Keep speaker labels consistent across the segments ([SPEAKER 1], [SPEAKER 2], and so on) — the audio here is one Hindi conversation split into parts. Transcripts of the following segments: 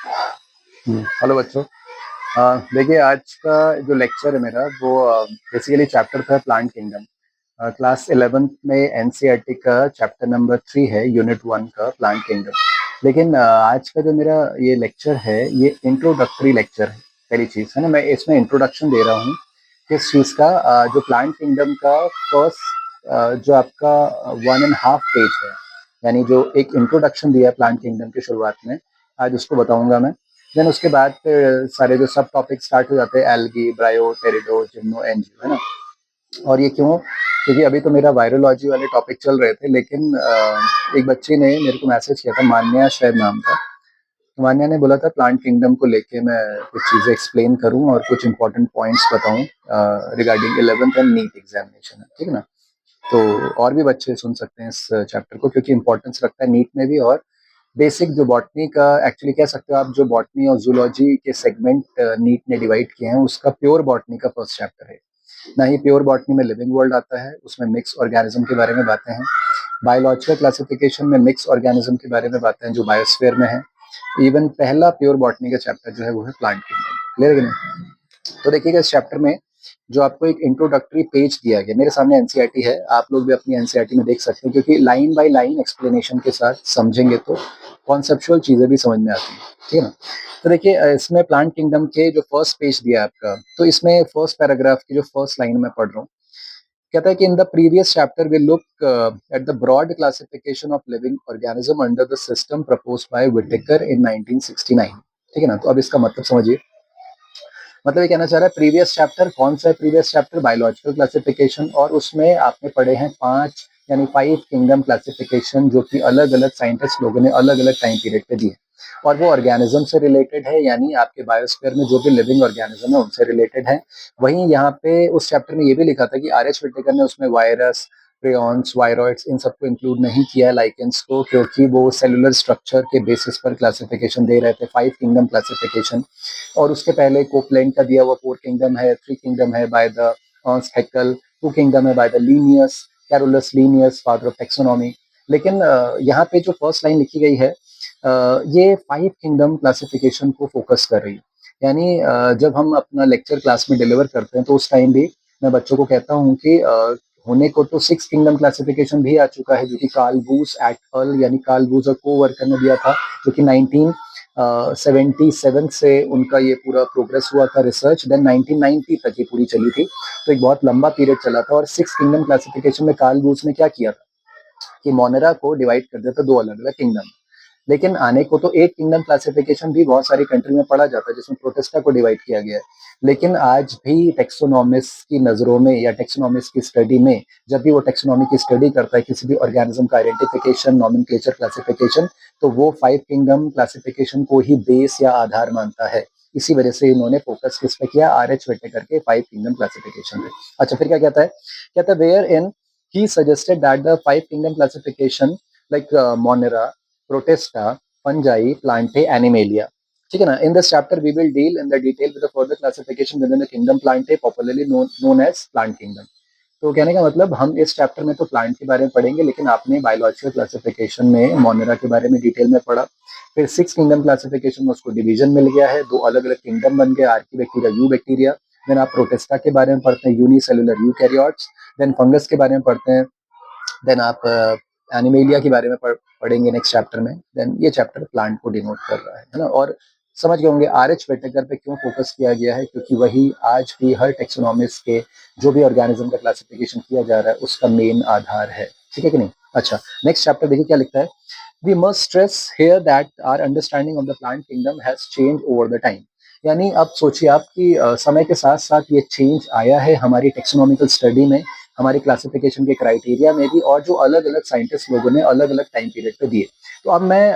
[SPEAKER 1] हेलो बच्चों। देखिए आज का जो लेक्चर है मेरा वो बेसिकली चैप्टर था प्लांट किंगडम। क्लास 11th में एनसीईआरटी का चैप्टर नंबर 3 है, यूनिट 1 का प्लांट किंगडम। लेकिन आज का जो मेरा ये लेक्चर है ये इंट्रोडक्टरी लेक्चर है। पहली चीज़ है ना, मैं इसमें इंट्रोडक्शन दे रहा हूँ किस चीज़ का, जो प्लांट किंगडम का फर्स्ट जो आपका 1.5 पेज है, यानी जो एक इंट्रोडक्शन दिया है प्लांट किंगडम की शुरुआत में, आज उसको बताऊंगा मैं। देन उसके बाद फिर सारे जो सब टॉपिक स्टार्ट हो जाते हैं, एल्गी, ब्रायो, टेरिडो, जिम्नो, एंजियो, है ना। और ये क्यों? क्योंकि अभी तो मेरा वायरोलॉजी वाले टॉपिक चल रहे थे, लेकिन एक बच्चे ने मेरे को मैसेज किया था, मान्या शायद नाम था। तो मान्या ने बोला था प्लांट किंगडम को लेके मैं कुछ चीज़ें एक्सप्लेन करूं और कुछ इंपॉर्टेंट पॉइंट्स बताऊं regarding 11th and NEET examination, ठीक है ना। तो और भी बच्चे सुन सकते हैं इस चैप्टर को, क्योंकि इंपॉर्टेंस रखता है नीट में भी। और बेसिक जो बॉटनी का, एक्चुअली कह सकते हो आप, जो बॉटनी और जूलॉजी के सेगमेंट नीट ने डिवाइड किए हैं, उसका प्योर बॉटनी का फर्स्ट चैप्टर है ना। ही प्योर बॉटनी में लिविंग वर्ल्ड आता है, उसमें मिक्स ऑर्गेनिज्म के बारे में बातें हैं। बायोलॉजिकल क्लासिफिकेशन में मिक्स ऑर्गेनिज्म के बारे में बातें हैं जो बायोस्फीयर में है। इवन पहला प्योर बॉटनी का चैप्टर जो है वो है प्लांट किंगडम। क्लियर है कि नहीं? तो देखिएगा इस चैप्टर में जो आपको एक इंट्रोडक्टरी पेज दिया गया, मेरे सामने एनसीईआरटी है, आप लोग भी अपनी एनसीईआरटी में देख सकते हैं, क्योंकि लाइन बाय लाइन एक्सप्लेनेशन के साथ समझेंगे तो कॉन्सेप्चुअल चीजें भी समझ में आती हैं, ठीक है ना। तो देखिए इसमें प्लांट किंगडम के जो फर्स्ट पेज दिया है आपका, तो इसमें फर्स्ट पैराग्राफ की जो फर्स्ट लाइन में पढ़ रहा हूँ, कहता है कि in the previous chapter we look at the broad classification of living organism under the system proposed by Whittaker in 1969। ठीक है ना। तो अब इसका मतलब समझिए, मतलब ये कहना चाह रहा है प्रीवियस चैप्टर कौन सा है? प्रीवियस चैप्टर बायोलॉजिकल क्लासिफिकेशन, और उसमें आपने पढ़े हैं 5 यानी 5 किंगडम क्लासिफिकेशन, जो कि अलग अलग साइंटिस्ट लोगों ने अलग अलग टाइम पीरियड पे दिए। और वो ऑर्गेनिज्म से रिलेटेड है, यानी आपके बायोस्फीयर में जो भी लिविंग ऑर्गेनिज्म है उनसे रिलेटेड है। वहीं यहाँ पे उस चैप्टर में ये भी लिखा था कि आर एच विटेकर ने उसमें वायरस, प्रियॉन्स, वायरॉइड्स, इन सबको इंक्लूड नहीं किया है, लाइकेंस को, क्योंकि वो सेलुलर स्ट्रक्चर के बेसिस पर क्लासिफिकेशन दे रहे थे, 5 किंगडम क्लासिफिकेशन। और उसके पहले कोपलैंड का दिया हुआ 4 किंगडम है, 3 किंगडम है बाय द हैक्ल, 2 किंगडम है by the Linnaeus, Carolus Linnaeus, father of taxonomy. लेकिन यहाँ पे जो फर्स्ट लाइन लिखी गई है, ये 5 किंगडम क्लासिफिकेशन को फोकस कर रही है। यानी जब हम अपना लेक्चर क्लास में डिलीवर करते हैं तो उस टाइम भी मैं बच्चों को कहता हूँ कि होने को तो 6 किंगडम क्लासिफिकेशन भी आ चुका है, जो कि कार्ल बूस एट अल, यानी कार्ल बूस और को वर्कर ने दिया था, जो कि 1977 से उनका ये पूरा प्रोग्रेस हुआ था रिसर्च। देन 1990 तक ये पूरी चली थी, तो एक बहुत लंबा पीरियड चला था। और 6 किंगडम क्लासिफिकेशन में कार्ल बूस ने क्या किया था कि मोनेरा को डिवाइड कर दिया था 2 अलग अलग किंगडम। लेकिन आने को तो 8 किंगडम क्लासिफिकेशन भी बहुत सारी कंट्री में पढ़ा जाता है, जिसमें प्रोटेस्टा को डिवाइड किया गया है। लेकिन आज भी टेक्सोनॉमिस्ट की नज़रों में या टेक्सोनॉमिस्ट की स्टडी में, जब भी वो टेक्सोनॉमी की स्टडी करता है, किसी भी ऑर्गेनिज्म का आइडेंटिफिकेशन, नॉमेनक्लेचर, क्लासिफिकेशन, तो वो 5 किंगडम क्लासिफिकेशन को ही बेस या आधार मानता है। इसी वजह से इन्होंने फोकस किस पे किया? आर एच वेटे करके 5 किंगडम क्लासिफिकेशन पे। अच्छा, फिर क्या कहता है? कहता है wherein he suggested that the 5 kingdom classification like monera, protesta, fungi, plantae, animalia. ठीक है ना। In this chapter we will deal in the detail with the further classification within the kingdom plantae, popularly known as plant kingdom. तो कहने का मतलब, हम इस चैप्टर में तो प्लांट के बारे में पढ़ेंगे, लेकिन आपने बायोलॉजिकल क्लासिफिकेशन में मोनेरा के बारे में डिटेल में पढ़ा। फिर 6 किंगडम क्लासिफिकेशन में उसको डिवीजन मिल गया है, 2 अलग अलग किंगडम बन गए, archaebacteria, eubacteria. Then आप प्रोटेस्टा के बारे में पढ़ते हैं, यूनिसेलुलर यूकैरियोट्स। देन फंगस के बारे में पढ़ते हैं। देन आप एनिमेलिया के बारे में पढ़ेंगे नेक्स्ट चैप्टर में। देन ये चैप्टर प्लांट को डिनोट कर रहा है ना। और समझ गए होंगे आर एच वेटेकर पे क्यों फोकस किया गया है, क्योंकि वही आज भी हर टेक्सोनॉमिस्ट के जो भी ऑर्गेनिज्म का क्लासिफिकेशन किया जा रहा है उसका मेन आधार है। ठीक है कि नहीं? अच्छा, नेक्स्ट चैप्टर देखिए क्या लिखता है। We must stress here that our understanding of the plant kingdom has change over the time. यानी अब सोचिए आप कि समय के साथ साथ ये चेंज आया है हमारी टेक्सोनॉमिकल स्टडी में, हमारी क्लासिफिकेशन के क्राइटेरिया में भी, और जो अलग अलग साइंटिस्ट लोगों ने अलग अलग टाइम पीरियड पे दिए। तो अब मैं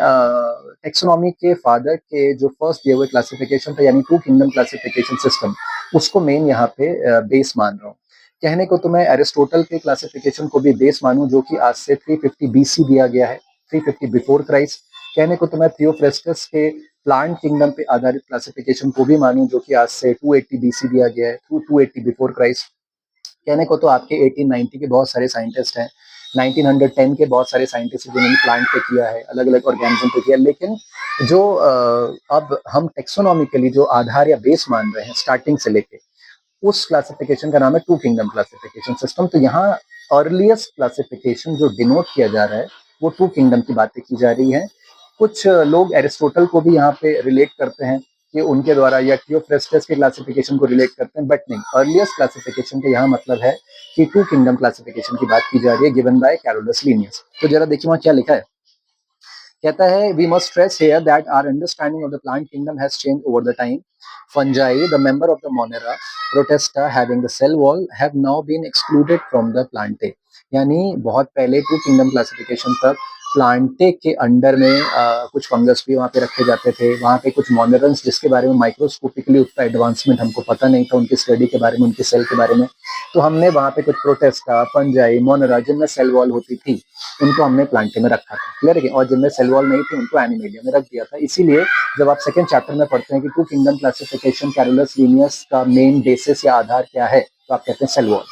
[SPEAKER 1] टेक्सोनॉमी के फादर के जो फर्स्ट दिए हुए क्लासिफिकेशन था, यानी 2 किंगडम क्लासिफिकेशन सिस्टम, उसको मेन यहाँ पे बेस मान रहा हूँ। कहने को तो मैं एरिस्टोटल के क्लासिफिकेशन को भी बेस मानूं, जो कि आज से 350 बीसी दिया गया है, 350 बिफोर क्राइस्ट। कहने को तो मैं थियोफ्रेस्टस के प्लांट किंगडम पे आधारित क्लासिफिकेशन को भी मानूं, जो कि आज से 280 बीसी दिया गया है, 280 बिफोर क्राइस्ट। कहने को तो आपके 1890 के बहुत सारे साइंटिस्ट हैं 1910 के बहुत सारे साइंटिस्ट जिन्होंने प्लांट पे किया है, अलग-अलग ऑर्गेनिज्म पे किया, लेकिन जो अब हम टेक्सोनॉमिकली जो आधार या बेस मान रहे हैं स्टार्टिंग से लेके, उस क्लासिफिकेशन का नाम है टू किंगडम क्लासिफिकेशन सिस्टम। तो यहाँ अर्लीस्ट क्लासिफिकेशन जो डिनोट किया जा रहा है वो टू किंगडम की बातें की जा रही है। कुछ लोग एरिस्टोटल को भी यहाँ पे रिलेट करते हैं कि उनके द्वारा, या थियोफ्रेस्टस के क्लासिफिकेशन को रिलेट करते हैं, बट नहीं, अर्लीस्ट क्लासिफिकेशन का यहाँ मतलब है कि टू किंगडम क्लासिफिकेशन की बात की जा रही है, गिवन बाय कैरोलस लीनियस। तो जरा देखिए वहाँ क्या लिखा है। कहता है we must stress here that our understanding of the plant kingdom has change over the time. Fungi, the member of the Monera protesta having the cell wall, have now been excluded from the Plantae। यानी बहुत पहले टू किंगडम क्लासिफिकेशन तक प्लांटे के अंडर में कुछ फंगस भी वहाँ पे रखे जाते थे, वहाँ पे कुछ मोनरन्स जिसके बारे में माइक्रोस्कोपिकली उतना एडवांसमेंट हमको पता नहीं था, उनकी स्टडी के बारे में, उनके सेल के बारे में। तो हमने वहाँ पे कुछ प्रोटेस्टा, फंजाई, मोनेरा जिनमें सेल वॉल होती थी, उनको हमने प्लांटे में रखा था, क्लियर है, और जिनमें सेल वॉल नहीं थी उनको एनिमेलिया में रख दिया था। इसीलिए जब आप सेकंड चैप्टर में पढ़ते हैं कि two kingdom classification Carolus Linnaeus का मेन बेसिस या आधार क्या है, तो आप कहते हैं सेल वॉल।